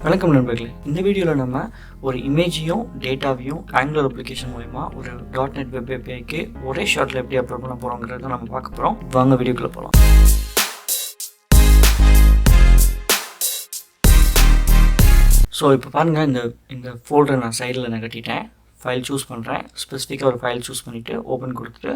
வணக்கம் நண்பர்களே, இந்த வீடியோவில் நம்ம ஒரு இமேஜையும் டேட்டாவையும் ஆங்குலர் அப்ளிகேஷன் மூலிமா ஒரு .NET வெப் APIக்கு ஒரே ஷாட்டில் எப்படி அப்லோட் பண்ண போகிறோங்கிறத நம்ம பார்க்க போகிறோம். வாங்க வீடியோக்குள்ளே போகலாம். ஸோ இப்போ பாருங்கள், இந்த ஃபோல்டரை நான் சைடில் கட்டிட்டேன். ஃபைல் சூஸ் பண்ணுறேன். ஸ்பெசிஃபிக்காக ஒரு ஃபைல் சூஸ் பண்ணிவிட்டு ஓப்பன் கொடுத்துட்டு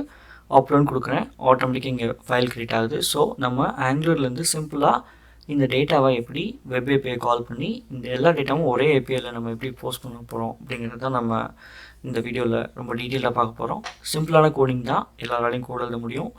அப்லோட் கொடுக்குறேன். ஆட்டோமேட்டிக்காக இங்கே ஃபைல் க்ரியேட் ஆகுது. ஸோ நம்ம ஆங்குலர்லேருந்து சிம்பிளாக இந்த டேட்டாவை எப்படி வெப் ஏபிஐ கால் பண்ணி இந்த எல்லா டேட்டாவும் ஒரே ஏபிஐயில் நம்ம எப்படி போஸ்ட் பண்ண போகிறோம் அப்படிங்கிறது தான் நம்ம இந்த வீடியோவில் ரொம்ப டீட்டெயிலாக பார்க்க போகிறோம். சிம்பிளான கோடிங் தான், எல்லாராலையும் கோட் எழுத முடியும்.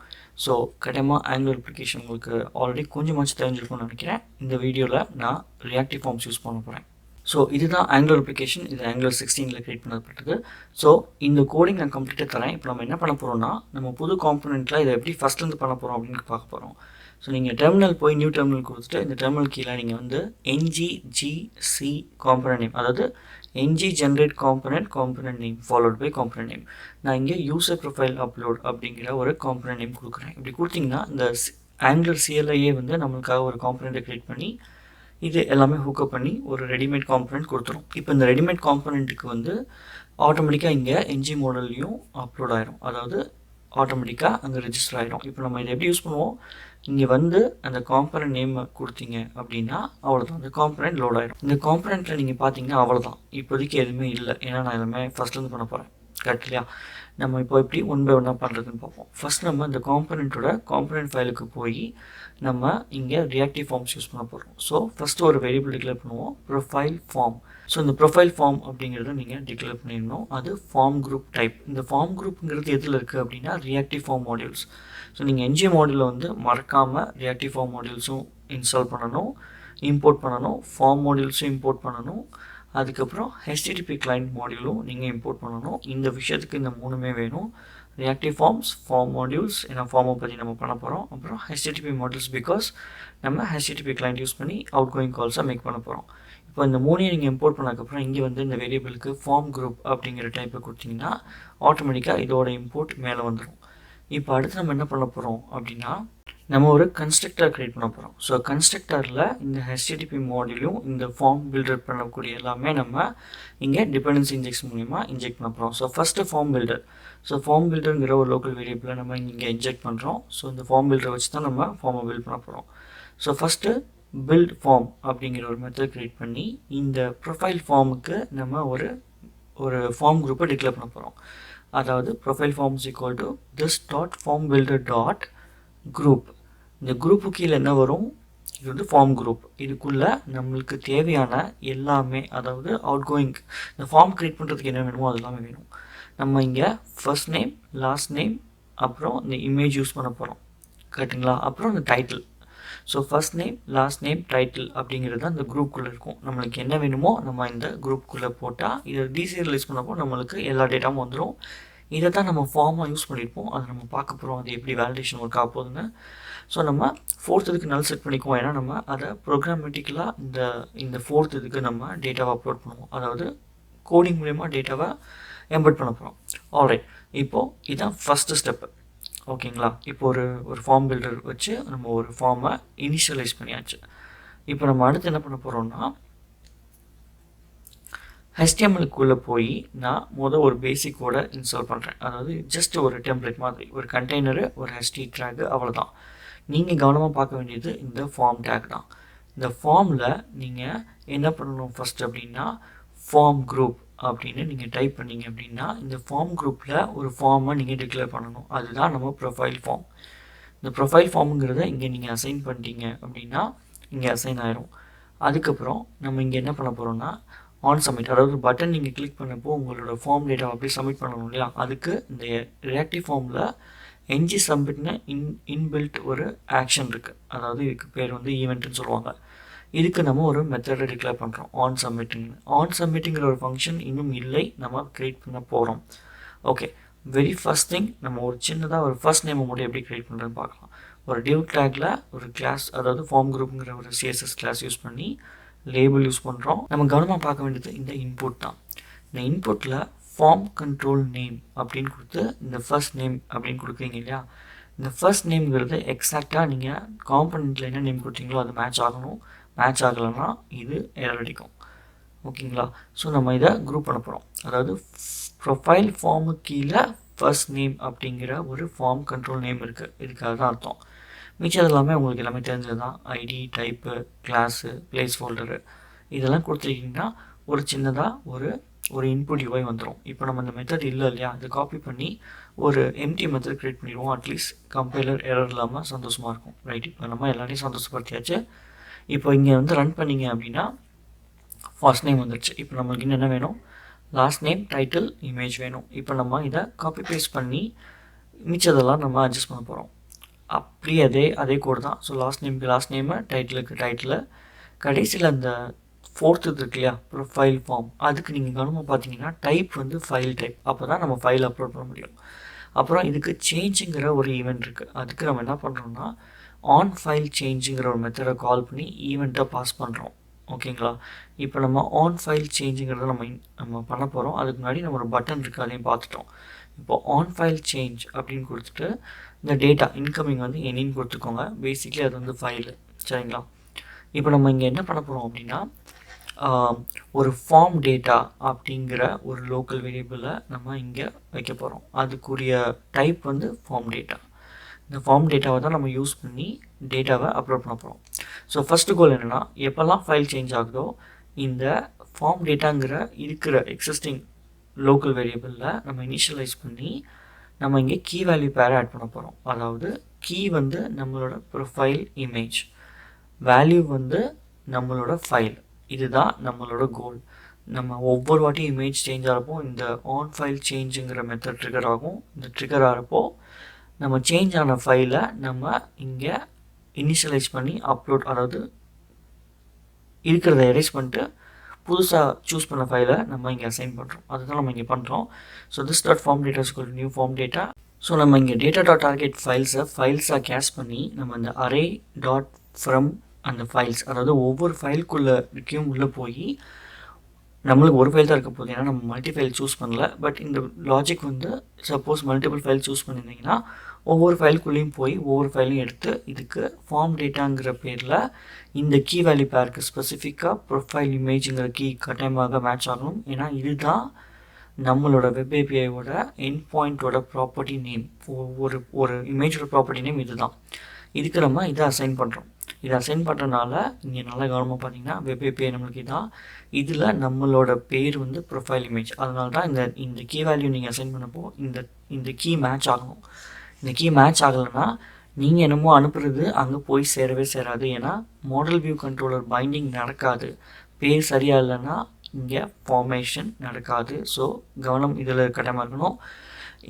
ஸோ கட்டாயமாக ஆங்குலர் அப்ளிகேஷன் உங்களுக்கு ஆல்ரெடி கொஞ்சமாச்சு தெரிஞ்சிருக்கும்னு நினைக்கிறேன். இந்த வீடியோவில் நான் ரியாக்டிவ் ஃபார்ம்ஸ் யூஸ் பண்ண போகிறேன். ஸோ இதுதான் ஆங்குலர் அப்ளிகேஷன். இது ஆங்குலர் 16 கிரியேட் பண்ணப்பட்டது. ஸோ இந்த கோடிங் நான் கம்ப்ளீட்டாக தரேன். இப்போ நம்ம என்ன பண்ண போகிறோம்னா, நம்ம புது காம்பனெண்ட்டில் இதை எப்படி ஃபஸ்ட்லேருந்து பண்ண போகிறோம் அப்படின்னு பார்க்க போகிறோம். ஸோ நீங்கள் டெர்மினல் போய் நியூ டெர்மினல் கொடுத்துட்டு இந்த டெர்மினல் கீழே நீங்கள் வந்து ngGC காம்பனன்ட் நேம், அதாவது ng generate component name followed by component name. நான் இங்கே யூசர் ப்ரொஃபைல் அப்லோட் அப்படிங்கிற ஒரு காம்பனன்ட் நேம் கொடுக்குறேன். இப்படி கொடுத்தீங்கன்னா இந்த ஆங்குலர் CLIயே வந்து நம்மளுக்காக ஒரு காம்பனண்ட்டை க்ரியேட் பண்ணி இது எல்லாமே ஹூக்கப் பண்ணி ஒரு ரெடிமேட் காம்பனண்ட் கொடுத்துரும். இப்போ இந்த ரெடிமேட் காம்பனண்ட்டுக்கு வந்து ஆட்டோமேட்டிக்காக இங்கே ng மாடல்லையும் அப்லோட் ஆயிரும், அதாவது ஆட்டோமேட்டிக்காக அங்கே ரெஜிஸ்டர் ஆகிடும். இப்போ நம்ம இதை எப்படி யூஸ் பண்ணுவோம், இங்கே வந்து அந்த காம்பனண்ட் நேம் கொடுத்தீங்க அப்படின்னா அவ்வளோதான், அந்த காம்பனண்ட் லோட் ஆகிடும். இந்த காம்பனண்ட்டில் நீங்கள் பார்த்தீங்கன்னா அவ்வளோதான், இப்போதைக்கு எதுவுமே இல்லை. ஏன்னா நான் எல்லாமே ஃபஸ்ட்லேருந்து பண்ண போகிறேன். கரெக்ட் இல்லையா? நம்ம இப்போ எப்படி ஒன் பை ஒன்னாக பண்ணுறதுன்னு பார்ப்போம். ஃபஸ்ட் நம்ம இந்த காம்பனண்ட் ஃபைலுக்கு போய் நம்ம இங்கே ரியாக்டிவ் ஃபார்ம்ஸ் யூஸ் பண்ண போகிறோம். ஸோ ஃபஸ்ட்டு ஒரு வேரியபிள் டிக்ளேர் பண்ணுவோம், ப்ரொஃபைல் ஃபார்ம். ஸோ இந்த ப்ரொஃபைல் ஃபார்ம் அப்படிங்கிறத நீங்கள் டிக்ளேர் பண்ணிடணும். அது ஃபார்ம் குரூப் டைப். இந்த ஃபார்ம் குரூப்புங்கிறது எதில் இருக்குது அப்படின்னா ரியாக்டிவ் ஃபார்ம் மாடியூல்ஸ். ஸோ நீங்கள் ng மாடியூலில் வந்து மறக்காமல் ரியாக்டிவ் ஃபார்ம் மாடியூல்ஸும் இன்ஸ்டால் பண்ணணும், இம்போர்ட் பண்ணணும், ஃபார்ம் மாடியூல்ஸும் இம்போர்ட் பண்ணணும், அதுக்கப்புறம் HTTP கிளைண்ட் மாடியூலும் நீங்கள் இம்போர்ட் பண்ணணும். இந்த விஷயத்துக்கு இந்த மூணுமே வேணும். ரியாக்டிவ் ஃபார்ம்ஸ், ஃபார்ம் மாடியூல்ஸ், ஏன்னா ஃபார்மை பற்றி நம்ம பண்ண போகிறோம். அப்புறம் HTTP மாடியூல்ஸ், பிகாஸ் நம்ம HTTP கிளைண்ட் யூஸ் பண்ணி அவுட் கோயிங் கால்ஸாக மேக் பண்ண போகிறோம். இப்போ இந்த மூணையும் நீங்கள் இம்போர்ட் பண்ணதுக்கப்புறம் இங்கே வந்து இந்த வேரியபிளுக்கு ஃபார்ம் குரூப் அப்படிங்கிற டைப்பை கொடுத்தீங்கன்னா ஆட்டோமேட்டிக்காக இதோட இம்போர்ட் மேலே வந்துடும். இப்போ அடுத்து நம்ம என்ன பண்ண போகிறோம் அப்படின்னா, நம்ம ஒரு கன்ஸ்ட்ரக்டர் க்ரியேட் பண்ண போகிறோம். ஸோ கன்ஸ்ட்ரக்டரில் இந்த HTTP மாடியூலும் இந்த ஃபார்ம் பில்டர் பண்ணக்கூடிய எல்லாமே நம்ம இங்கே டிபெண்டன்சி இன்ஜெக்ஷன் மூலிமா இன்ஜெக்ட் பண்ண போகிறோம். So first form builder. So form பில்டருங்கிற ஒரு லோக்கல் வேரியபிளை நம்ம இங்கே இன்ஜெக்ட் பண்ணுறோம். ஸோ இந்த ஃபார்ம் பில்டரை வச்சு தான் நம்ம ஃபார்மை பில்ட் பண்ண போகிறோம். ஸோ ஃபஸ்ட்டு பில்ட் ஃபார்ம் அப்படிங்கிற ஒரு மெத்தட் க்ரியேட் பண்ணி இந்த ப்ரொஃபைல் ஃபார்முக்கு நம்ம ஒரு ஃபார்ம் குரூப்பை டிக்ளேர் பண்ண போகிறோம். அதாவது profile forms equal to this dot form builder dot group. இந்த குரூப்பு கீழே என்ன வரும், இது வந்து ஃபார்ம் குரூப். இதுக்குள்ளே நம்மளுக்கு தேவையான எல்லாமே, அதாவது அவுட் கோயிங் இந்த ஃபார்ம் க்ரியேட் பண்ணுறதுக்கு என்ன வேணுமோ அது எல்லாமே வேணும். நம்ம இங்கே ஃபர்ஸ்ட் நேம், லாஸ்ட் நேம், அப்புறம் இந்த இமேஜ் யூஸ் பண்ண போகிறோம். கரெக்டுங்களா? அப்புறம் இந்த title. So first name, last name, title அப்படிங்கிறது தான் இந்த குரூப்புக்குள்ளே இருக்கும். நம்மளுக்கு என்ன வேணுமோ நம்ம இந்த குரூப்புக்குள்ளே போட்டால் இதை டீசீரியலைஸ் பண்ணப்போ நம்மளுக்கு எல்லா டேட்டாவும் வந்துடும். இதை தான் நம்ம ஃபார்மாக யூஸ் பண்ணியிருப்போம். அதை நம்ம பார்க்க போகிறோம், அது எப்படி வேலிடேஷன் ஒர்க் ஆக போகுதுன்னு. ஸோ நம்ம ஃபோர்த்துக்கு நல் செட் பண்ணிக்குவோம். ஏன்னா நம்ம அதை ப்ரோக்ராமேட்டிக்கலாக இந்த ஃபோர்த்துக்கு நம்ம டேட்டாவை அப்லோட் பண்ணுவோம், அதாவது கோடிங் மூலயமா டேட்டாவை எம்பெட் பண்ண போகிறோம். ஆல்ரைட், இப்போது இதுதான் ஃபஸ்ட்டு ஸ்டெப்பு. ஓகேங்களா? இப்போ ஒரு ஃபார்ம் பில்டர் வச்சு நம்ம ஒரு ஃபார்மை இனிஷியலைஸ் பண்ணியாச்சு. இப்போ நம்ம அடுத்து என்ன பண்ண போகிறோம்னா, HTMLக்குள்ளே போய் நான் ஒரு பேசிக் கோடை இன்ஸ்டால் பண்ணுறேன். அதாவது ஜஸ்ட் ஒரு டெம்ப்ளேட் மாதிரி, ஒரு கண்டெய்னரு, ஒரு HT ட்ராகு, அவ்வளோதான். நீங்கள் கவனமாக பார்க்க வேண்டியது இந்த ஃபார்ம் டேக் தான். இந்த ஃபார்மில் நீங்கள் என்ன பண்ணணும் ஃபஸ்ட் அப்படின்னா, ஃபார்ம் குரூப் அப்படின்னு நீங்கள் டைப் பண்ணிங்க அப்படின்னா இந்த ஃபார்ம் குரூப்பில் ஒரு ஃபார்மை நீங்கள் டிக்ளேர் பண்ணணும். அதுதான் நம்ம ப்ரொஃபைல் ஃபார்ம். இந்த ப்ரொஃபைல் ஃபார்முங்கிறத இங்கே நீங்கள் அசைன் பண்ணிட்டீங்க அப்படின்னா இங்கே அசைன் ஆயிரும். அதுக்கப்புறம் நம்ம இங்கே என்ன பண்ண போகிறோம்னா, ஆன் சப்மிட், அதாவது பட்டன் நீங்கள் கிளிக் பண்ணப்போ உங்களோட ஃபார்ம் டேட்டா அப்படியே சப்மிட் பண்ணணும் இல்லையா? அதுக்கு இந்த ரியாக்டிவ் ஃபார்மில் ng சப்மிட்னு இன்பில்ட் ஒரு ஆக்ஷன் இருக்குது. அதாவது இதுக்கு பேர் வந்து ஈவெண்ட்டுன்னு சொல்லுவாங்க. இதுக்கு நம்ம ஒரு மெத்தடை டிக்ளேர் பண்ணுறோம், ஆன் சப்மிட்டிங்னு. ஆன் சப்மிட்டிங்கிற ஒரு ஃபங்க்ஷன் இன்னும் இல்லை, நம்ம க்ரியேட் பண்ண போகிறோம். ஓகே, வெரி ஃபர்ஸ்ட் திங் நம்ம ஒரு சின்னதாக ஒரு ஃபர்ஸ்ட் நேமை மட்டும் எப்படி க்ரியேட் பண்ணுறதுன்னு பார்க்கலாம். ஒரு டிவ் டேக்கில் ஒரு கிளாஸ், அதாவது ஃபார்ம் குரூப்புங்கிற ஒரு CSS கிளாஸ் யூஸ் பண்ணி லேபிள் யூஸ் பண்ணுறோம். நம்ம கவனமாக பார்க்க வேண்டியது இந்த இன்புட் தான். இந்த இன்புட்டில் ஃபார்ம் கண்ட்ரோல் நேம் அப்படின்னு கொடுத்து இந்த ஃபர்ஸ்ட் நேம் அப்படின்னு கொடுக்குறீங்க இல்லையா? இந்த ஃபர்ஸ்ட் நேம்ங்கிறது எக்ஸாக்டாக நீங்கள் காம்பனண்ட்டில் என்ன நேம் கொடுத்தீங்களோ அது மேட்ச் ஆகணும். மேட்ச் ஆகலைன்னா இது எரர் அடிக்கும். ஓகேங்களா. ஸோ நம்ம இதை குரூப் பண்ண போகிறோம். அதாவது ப்ரொஃபைல் ஃபார்முக்கு கீழே ஃபர்ஸ்ட் நேம் அப்படிங்கிற ஒரு ஃபார்ம் கண்ட்ரோல் நேம் இருக்குது. இதுக்காக தான் அர்த்தம். மிச்சம் எல்லாமே உங்களுக்கு எல்லாமே தெரிஞ்சது தான். ID, type, class, placeholder இதெல்லாம் கொடுத்துருக்கீங்கன்னா ஒரு சின்னதாக ஒரு இன்புட் யூஐ வந்துடும். இப்போ நம்ம இந்த மெத்தட் இல்லை இல்லையா, அதை காப்பி பண்ணி ஒரு எம்டி மெத்தட் க்ரியேட் பண்ணிடுவோம். அட்லீஸ்ட் கம்பைலர் எரர் இல்லாமல் சந்தோஷமாக இருக்கும். ரைட், இப்போ நம்ம எல்லாரையும் சந்தோஷப்படுத்தியாச்சு. இப்போ இங்கே வந்து ரன் பண்ணிங்க அப்படின்னா ஃபர்ஸ்ட் நேம் வந்துடுச்சு. இப்போ நம்மளுக்கு என்ன வேணும், லாஸ்ட் நேம், டைட்டில், இமேஜ் வேணும். இப்போ நம்ம இதை காப்பி பேஸ்ட் பண்ணி மிச்சதெல்லாம் நம்ம அட்ஜஸ்ட் பண்ண போகிறோம். அப்படியே அதே கோடு தான். ஸோ லாஸ்ட் நேமுக்கு லாஸ்ட் நேமு, டைட்டிலுக்கு டைட்டில், கடைசியில் அந்த ஃபோர்த்து இருக்கு இல்லையா ப்ரொஃபைல் ஃபார்ம், அதுக்கு நீங்கள் கவனமாக பார்த்தீங்கன்னா டைப் வந்து ஃபைல் டைப். அப்போ தான் நம்ம ஃபைல் அப்லோட் பண்ண முடியும். அப்புறம் இதுக்கு சேஞ்சுங்கிற ஒரு ஈவெண்ட் இருக்குது. அதுக்கு நம்ம என்ன பண்ணுறோம்னா ஆன் ஃபைல் சேஞ்சுங்கிற ஒரு மெத்தடை கால் பண்ணி ஈவெண்ட்டை பாஸ் பண்ணுறோம். ஓகேங்களா. இப்போ நம்ம ஆன் ஃபைல் சேஞ்சுங்கிறத நம்ம பண்ண போகிறோம். அதுக்கு முன்னாடி நம்ம ஒரு பட்டன் இருக்குது, அதையும் பார்த்துட்டோம். இப்போ ஆன் ஃபைல் சேஞ்ச் அப்படின்னு கொடுத்துட்டு இந்த டேட்டா இன்கமிங் வந்து என்னன்னு கொடுத்துக்கோங்க. பேசிக்லி அது வந்து ஃபைலு. சரிங்களா. இப்போ நம்ம இங்கே என்ன பண்ண போகிறோம் அப்படின்னா ஒரு ஃபார்ம் டேட்டா அப்படிங்கிற ஒரு லோக்கல் வேரியபிளை நம்ம இங்கே வைக்க போகிறோம். அதுக்குரிய டைப் வந்து ஃபார்ம் டேட்டா. இந்த ஃபார்ம் டேட்டாவை தான் நம்ம யூஸ் பண்ணி டேட்டாவை அப்லோட் பண்ண போகிறோம். ஸோ ஃபஸ்ட்டு கோல் என்னென்னா, எப்போல்லாம் ஃபைல் சேஞ்ச் ஆகுதோ இந்த ஃபார்ம் டேட்டாங்கிற இருக்கிற எக்ஸிஸ்டிங் லோக்கல் வேரியபிளில் நம்ம இனிஷியலைஸ் பண்ணி நம்ம இங்கே கீ வேல்யூ பேரை ஆட் பண்ண போகிறோம். அதாவது கீ வந்து நம்மளோட ப்ரொஃபைல் இமேஜ், வேல்யூ வந்து நம்மளோட ஃபைல். இதுதான் நம்மளோட கோல். நம்ம ஒவ்வொரு வாட்டியும் இமேஜ் சேஞ்ச் ஆகிறப்போ இந்த ஆன் ஃபைல் சேஞ்சுங்கிற மெத்தட் ட்ரிகர் ஆகும். இந்த ட்ரிகர் ஆகிறப்போ நம்ம சேஞ்ச் ஆன ஃபைலை நம்ம இங்கே இனிஷியலைஸ் பண்ணி அப்லோட், அதாவது இருக்கிறத எரேஸ் பண்ணிட்டு புதுசாக சூஸ் பண்ண ஃபைலை நம்ம இங்கே அசைன் பண்ணுறோம். அதுதான் நம்ம இங்கே பண்ணுறோம். So this dot form data school new form data. So நம்ம இங்கே டேட்டா டாட் டார்கெட் ஃபைல்ஸாக கேஷ் பண்ணி நம்ம இந்த அரே டாட் ஃப்ரம் அந்த ஃபைல்ஸ், அதாவது ஒவ்வொரு ஃபைலுக்குள்ளே இருக்கையும் உள்ளே போய் நம்மளுக்கு ஒரு ஃபைல் தான் இருக்க போகுது. ஏன்னா நம்ம மல்டி ஃபைல் சூஸ் பண்ணல. பட் இந்த லாஜிக் வந்து சப்போஸ் மல்டிபிள் ஃபைல் சூஸ் பண்ணியிருந்தீங்கன்னா ஒவ்வொரு ஃபைலுக்குள்ளேயும் போய் ஒவ்வொரு ஃபைலையும் எடுத்து இதுக்கு ஃபார்ம் டேட்டாங்கிற பேரில் இந்த கீ வேல்யூ பேருக்கு ஸ்பெசிஃபிக்காக ப்ரொஃபைல் இமேஜுங்கிற கீ கட்டாயமாக மேட்ச் ஆகணும். ஏன்னா இதுதான் நம்மளோட வெப் ஏபிஐயோட எண்ட் பாயிண்ட்டோட ப்ராப்பர்ட்டி நேம். ஒரு இமேஜோட ப்ராப்பர்ட்டி நேம் இது தான். இதுக்கு நம்ம இதை அசைன் பண்ணுறோம். இதை அசைன் பண்ணுறதுனால இங்கே நல்லா கவனமாக பார்த்தீங்கன்னா வெப் ஏபிஐ நம்மளுக்கு இதான். இதில் நம்மளோட பேர் வந்து ப்ரொஃபைல் இமேஜ். அதனால தான் இந்த கீ வேல்யூ நீங்கள் அசைன் பண்ணப்போ இந்த கீ மேட்ச் ஆகணும். இந்த கீ மேட்ச் ஆகலைன்னா நீங்கள் என்னமோ அனுப்புறது அங்கே போய் சேரவே சேராது. ஏன்னா மாடல் வியூ கண்ட்ரோலர் பைண்டிங் நடக்காது. பேர் சரியாக இல்லைன்னா இங்கே ஃபார்மேஷன் நடக்காது. ஸோ கவனம் இதில் கட்டாயமாக இருக்கணும்.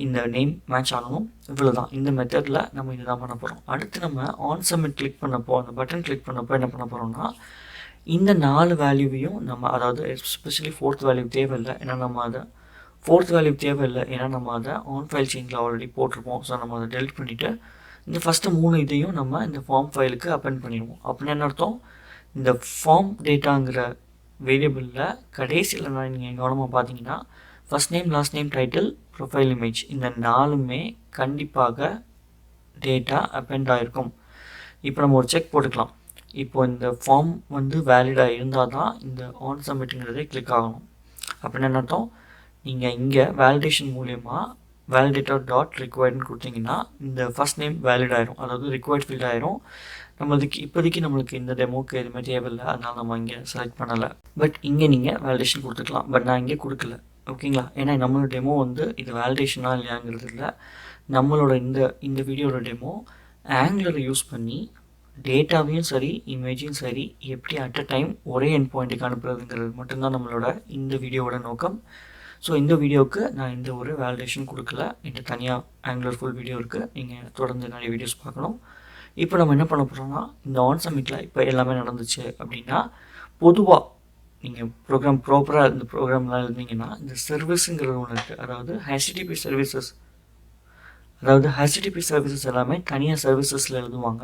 இந்த நேம் மேட்ச் ஆகணும். இவ்வளோ தான். இந்த மெத்தடில் நம்ம இது தான் பண்ண போகிறோம். அடுத்து நம்ம ஆன் சப்மிட் கிளிக் பண்ணப்போ, அந்த பட்டன் கிளிக் பண்ணப்போ என்ன பண்ண போகிறோம்னா இந்த 4 வேல்யூவையும் நம்ம, அதாவது எஸ்பெஷலி ஃபோர்த் வேல்யூ தேவையில்லை. ஏன்னா நம்ம அதை ஆன் ஃபைல் சேஞ்சில் ஆல்ரெடி போட்டிருப்போம். ஸோ நம்ம அதை டெலிட் பண்ணிவிட்டு இந்த ஃபஸ்ட்டு 3 இதையும் நம்ம இந்த ஃபார்ம் ஃபைலுக்கு அப்பெண்ட் பண்ணிடுவோம். அப்படின்னு என்ன அர்த்தம், இந்த ஃபார்ம் டேட்டாங்கிற வேரியபிளில் கடைசியில் நீங்கள் கவனமாக பார்த்தீங்கன்னா first name, last name, title, profile image இந்த 4மே கண்டிப்பாக டேட்டா அப்பெண்ட் ஆகிருக்கும். இப்போ நம்ம ஒரு செக் போட்டுக்கலாம். இப்போ இந்த ஃபார்ம் வந்து வேலிடாக இருந்தால் தான் இந்த ஆன் சப்மிட்டுங்கிறதே கிளிக் ஆகணும். அப்படின்னு என்ன அர்த்தம், நீங்கள் இங்கே வேலிடேஷன் மூலயமா வேலிடேட்டர் டாட் ரிக்வயர்டுன்னு கொடுத்தீங்கன்னா இந்த ஃபஸ்ட் நேம் வேலிட் ஆயிரும், அதாவது ரிக்வயர்ட் ஃபீல்ட் ஆயிரும். இப்போதைக்கு நம்மளுக்கு இந்த டெமோக்கு எதுவுமே தேவையில்லை, அதனால் நம்ம இங்கே செலக்ட் பண்ணலை. பட் இங்கே நீங்கள் வேலிடேஷன் கொடுத்துக்கலாம். பட் நான் இங்கே கொடுக்கல. ஓகேங்களா. ஏன்னா நம்மளோட டெமோ வந்து இது வேலிடேஷனாக இல்லையாங்கிறது இல்லை. நம்மளோட இந்த வீடியோட டெமோ ஆங்குலரை யூஸ் பண்ணி டேட்டாவையும் சரி இமேஜையும் சரி எப்படி அட் அ டைம் ஒரே எண்ட் பாயிண்ட்டுக்கு அனுப்புறதுங்கிறது மட்டும்தான் நம்மளோட இந்த வீடியோவோட நோக்கம். ஸோ இந்த வீடியோவுக்கு நான் இந்த ஒரு வேலிடேஷன் கொடுக்கல. இந்த தனியாக ஆங்குலர் ஃபுல் வீடியோ இருக்குது. நீங்கள் தொடர்ந்து நிறைய வீடியோஸ் பார்க்கணும். இப்போ நம்ம என்ன பண்ண போகிறோம்னா இந்த ஆன் சப்மிட்டில் இப்போ எல்லாமே நடந்துச்சு அப்படின்னா பொதுவாக நீங்கள் ப்ராப்பராக இந்த ப்ரோக்ராம்லாம் இருந்தீங்கன்னா இந்த சர்வீஸுங்கிறது ஒன்று இருக்குது. அதாவது ஹெச்டிடிபி சர்வீசஸ் எல்லாமே தனியாக சர்வீசஸில் எழுதுவாங்க.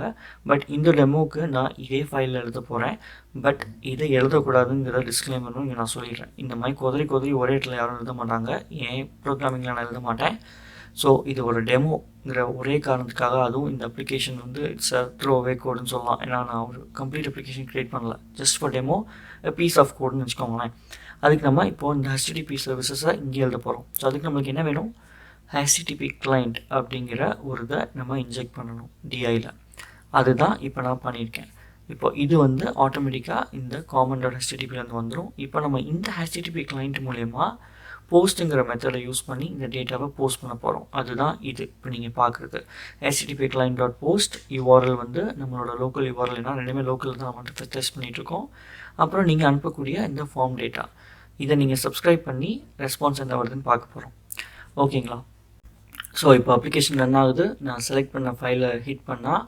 பட் இந்த டெமோவுக்கு நான் இதே ஃபைலில் எழுத போகிறேன். பட் இதை எழுதக்கூடாதுங்கிற டிஸ்க்ளைமரும் இங்கே நான் சொல்லிடுறேன். இந்த மாதிரி கொதறி ஒரே இடத்துல யாரும் எழுத மாட்டாங்க. ஏன் ப்ரோக்ராமிங்கில் நான் எழுத மாட்டேன். ஸோ இது ஒரு டெமோங்கிற ஒரே காரணத்துக்காக, அதுவும் இந்த அப்ளிகேஷன் வந்து இட்ஸ் அ த்ரோ அவே கோடுன்னு சொல்லலாம். ஏன்னா நான் ஒரு கம்ப்ளீட் அப்ளிகேஷன் க்ரியேட் பண்ணல, just for demo piece of கோடுன்னு வச்சுக்கோங்களேன். அதுக்கு நம்ம இப்போது இந்த HTTP சர்வீசஸை இங்கே எழுத போகிறோம். ஸோ அதுக்கு நம்மளுக்கு என்ன வேணும், HTTP client அப்படிங்கிற ஒரு இதை நம்ம இன்ஜெக்ட் பண்ணணும் டிஐயில். அதுதான் இப்போ நான் பண்ணியிருக்கேன். இப்போ இது வந்து ஆட்டோமேட்டிக்காக இந்த common.httpலேருந்து வந்துடும். இப்போ நம்ம இந்த HTTP client மூலயமா போஸ்ட்டுங்கிற மெத்தடை யூஸ் பண்ணி இந்த டேட்டாவை போஸ்ட் பண்ண போகிறோம். அதுதான் இது இப்போ நீங்கள் பார்க்குறது. HTTP client.post URL வந்து நம்மளோட லோக்கல் URL, ஏன்னா ரெண்டுமே லோக்கல் தான் நம்ம டெஸ்ட் பண்ணிகிட்ருக்கோம். அப்புறம் நீங்கள் அனுப்பக்கூடிய இந்த ஃபார்ம் டேட்டா, இதை நீங்கள் சப்ஸ்கிரைப் பண்ணி ரெஸ்பான்ஸ் என்ன வருதுன்னு பார்க்க போகிறோம். ஓகேங்களா? ஸோ இப்போ அப்ளிகேஷன் ரன் ஆகுது. நான் செலக்ட் பண்ண ஃபைலை ஹிட் பண்ணால்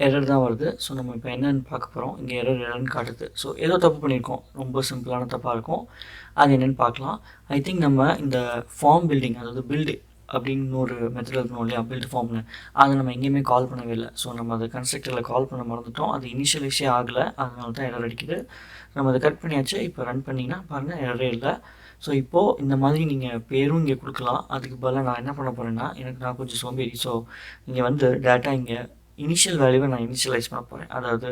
எரர் தான் வருது. ஸோ நம்ம இப்போ என்னென்னு பார்க்க போகிறோம். இங்கே எரர்னு காட்டுது. ஸோ ஏதோ தப்பு பண்ணியிருக்கோம், ரொம்ப சிம்பிளான தப்பாக இருக்கும். அது என்னென்னு பார்க்கலாம். ஐ திங்க் நம்ம இந்த ஃபார்ம் பில்டிங், அதாவது பில்டு அப்படின்னு ஒரு மெத்தட் இருக்கணும் இல்லையா, பில்டு ஃபார்ம்னு, அதை நம்ம எங்கேயுமே கால் பண்ணவே இல்லை. ஸோ நம்ம அதை கன்ஸ்ட்ரக்டரில் கால் பண்ண மறந்துட்டோம். அது இனிஷியலைஸே ஆகலை, அதனால தான் எரர் அடிக்குது. நம்ம அதை கட் பண்ணியாச்சு. இப்போ ரன் பண்ணிங்கன்னா பாருங்கள், எரரே இல்லை. ஸோ இப்போது இந்த மாதிரி நீங்கள் பேரும் இங்கே கொடுக்கலாம். அதுக்கு பதிலாக நான் என்ன பண்ண போகிறேன்னா, நான் கொஞ்சம் சோம்பேறி. ஸோ இங்கே வந்து டேட்டா இங்கே இனிஷியல் வேல்யூவை நான் இனிஷியலைஸ் பண்ண போகிறேன். அதாவது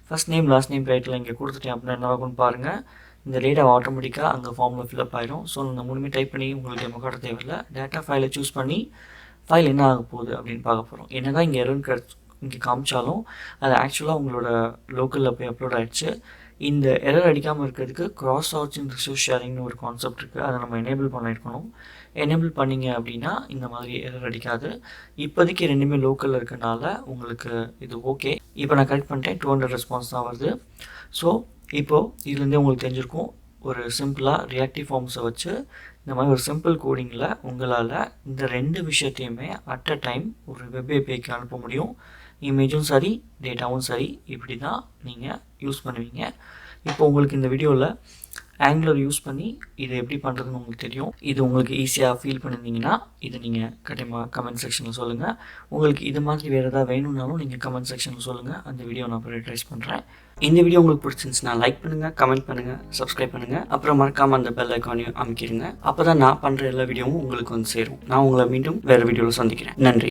first name last name title இங்கே கொடுத்துட்டேன் அப்படின்னா என்ன ஆகும்னு பாருங்கள். இந்த டேட்டா ஆட்டோமேட்டிக்காக அங்கே ஃபார்மில் ஃபில்அப் ஆகிடும். ஸோ இந்த மூணுமே டைப் பண்ணி உங்களுக்கு டெமோ காட்ட தேவையில்லை. டேட்டா ஃபைலை சூஸ் பண்ணி ஃபைல் என்ன ஆக போகுது அப்படின்னு பார்க்க போகிறோம். என்ன தான் இங்கே எரர் இங்கே காமிச்சாலும் அது ஆக்சுவலாக உங்களோட லோக்கலில் போய் அப்லோட் ஆகிடுச்சு. இந்த எரர் அடிக்காமல் இருக்கிறதுக்கு கிராஸ் ஆர்ஜின் ரிசோர்ஸ் ஷேரிங்னு ஒரு கான்செப்ட் இருக்குது. அதை நம்ம எனேபிள் பண்ணியிருக்கணும். எனேபிள் பண்ணிங்க அப்படின்னா இந்த மாதிரி எரர் அடிக்காது. இப்போதைக்கு ரெண்டுமே லோக்கலில் இருக்கனால உங்களுக்கு இது ஓகே. இப்போ நான் கரெக்ட் பண்ணிட்டேன். 200 ரெஸ்பான்ஸ் தான் வருது. ஸோ இப்போது இதுலேருந்தே உங்களுக்கு தெரிஞ்சிருக்கும், ஒரு சிம்பிளாக ரியாக்டிவ் ஃபார்ம்ஸை வச்சு இந்த மாதிரி ஒரு சிம்பிள் கோடிங்கில் உங்களால் இந்த ரெண்டு விஷயத்தையுமே அட் அ டைம் ஒரு வெப் ஏபிஐக்கு அனுப்ப முடியும். இமேஜும் சரி, டேட்டாவும் சரி, இப்படி தான் நீங்கள் யூஸ் பண்ணுவீங்க. இப்போ உங்களுக்கு இந்த வீடியோவில் ஆங்குலர் யூஸ் பண்ணி இதை எப்படி பண்ணுறதுன்னு உங்களுக்கு தெரியும். இது உங்களுக்கு ஈஸியாக ஃபீல் பண்ணியிருந்தீங்கன்னா இதை நீங்கள் கண்டிப்பாக கமெண்ட் செக்ஷனில் சொல்லுங்கள். உங்களுக்கு இது மாதிரி வேறு எதாவது வேணும்னாலும் நீங்கள் கமெண்ட் செக்ஷனில் சொல்லுங்கள். அந்த வீடியோ நான் அப்புறம் ட்ரைஸ் பண்ணுறேன். இந்த வீடியோ உங்களுக்கு பிடிச்சிருந்துச்சுன்னா லைக் பண்ணுங்கள், கமெண்ட் பண்ணுங்கள், சப்ஸ்கிரைப் பண்ணுங்கள். அப்புறம் மறக்காமல் அந்த பெல் ஐக்கானையும் அமைக்கிடுங்க. அப்போ தான் நான் பண்ணுற எல்லா வீடியோவும் உங்களுக்கு வந்து சேரும். நான் உங்களை மீண்டும் வேறு வீடியோவில் சந்திக்கிறேன். நன்றி.